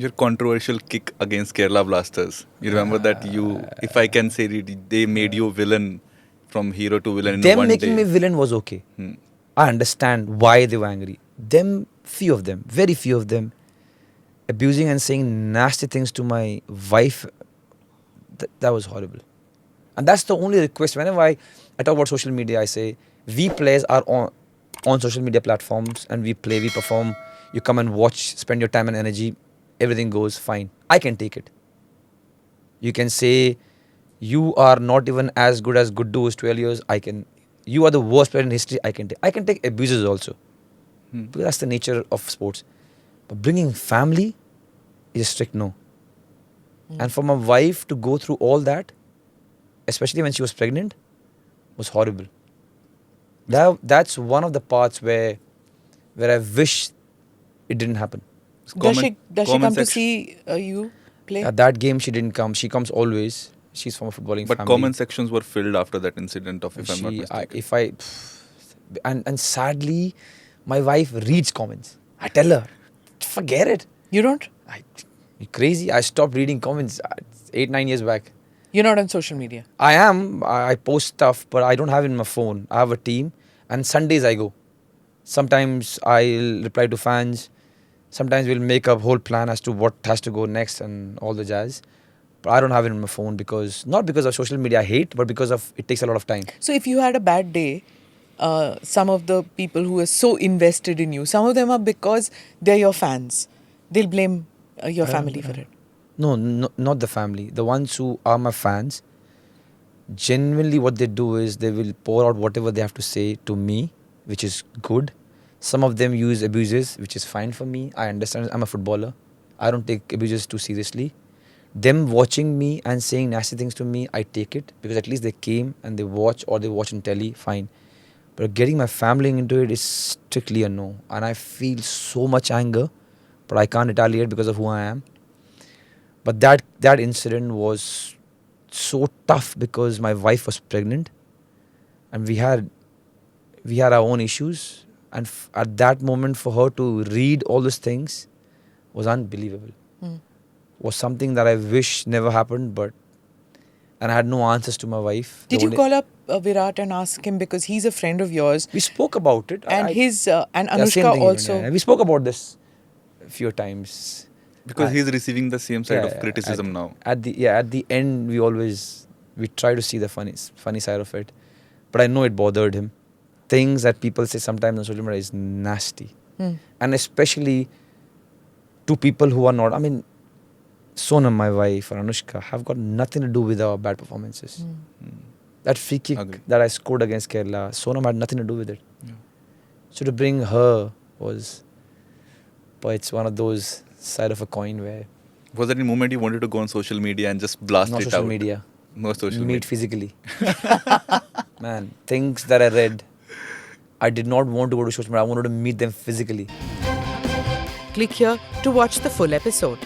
Your controversial kick against Kerala Blasters. You remember that if I can say it, they made you villain from hero to villain in Them one making day. me villain was okay. I understand why they were angry. Few of them, very few of them, abusing and saying nasty things to my wife, that was horrible. And that's the only request. Whenever I talk about social media, I say, we players are on social media platforms and we play, we perform. You come and watch, spend your time and energy, everything goes fine. I can take it. You can say, you are not even as good as Guddu is 12 years. You are the worst player in history. I can take abuses also. Because that's the nature of sports. But bringing family is a strict no. And for my wife to go through all that, especially when she was pregnant, was horrible. That's one of the parts where I wish it didn't happen. Does she come to see you play? At that game, she didn't come. She comes always. She's from a footballing family. But comment sections were filled after that incident of, if I'm not mistaken. And sadly, my wife reads comments. I tell her, forget it. You don't? You're crazy. I stopped reading comments 8-9 years back. You're not on social media? I am. I post stuff, but I don't have it in my phone. I have a team, and Sundays I go. Sometimes I'll reply to fans. Sometimes we'll make a whole plan as to what has to go next and all the jazz. But I don't have it in my phone not because of social media I hate, but because of it takes a lot of time. So if you had a bad day, some of the people who are so invested in you, some of them are because they're your fans. They'll blame your family for it. No, not the family. The ones who are my fans, genuinely what they do is they will pour out whatever they have to say to me, which is good. Some of them use abuses, which is fine for me. I understand. I'm a footballer. I don't take abuses too seriously. Them watching me and saying nasty things to me, I take it because at least they came and they watch or they watch on telly, fine. But getting my family into it is strictly a no. And I feel so much anger, but I can't retaliate because of who I am. But that incident was so tough because my wife was pregnant and we had our own issues. And at that moment, for her to read all those things was unbelievable. Was something that I wish never happened, and I had no answers to my wife. Did you call up Virat and ask him, because he's a friend of yours? We spoke about it. And and Anushka also. Even, yeah. We spoke about this a few times. Because he's receiving the same side of criticism now. At the end, we try to see the funny side of it. But I know it bothered him. Things that people say sometimes on social media is nasty. And especially to people who are not, Sonam, my wife, or Anushka have got nothing to do with our bad performances. That free kick that I scored against Kerala, Sonam had nothing to do with it. Yeah. So to bring her but it's one of those side of a coin where... Was there any moment you wanted to go on social media and just blast it out? No social media. No social media. Meet physically. Man, things that I read, I did not want to go to social media. I wanted to meet them physically. Click here to watch the full episode.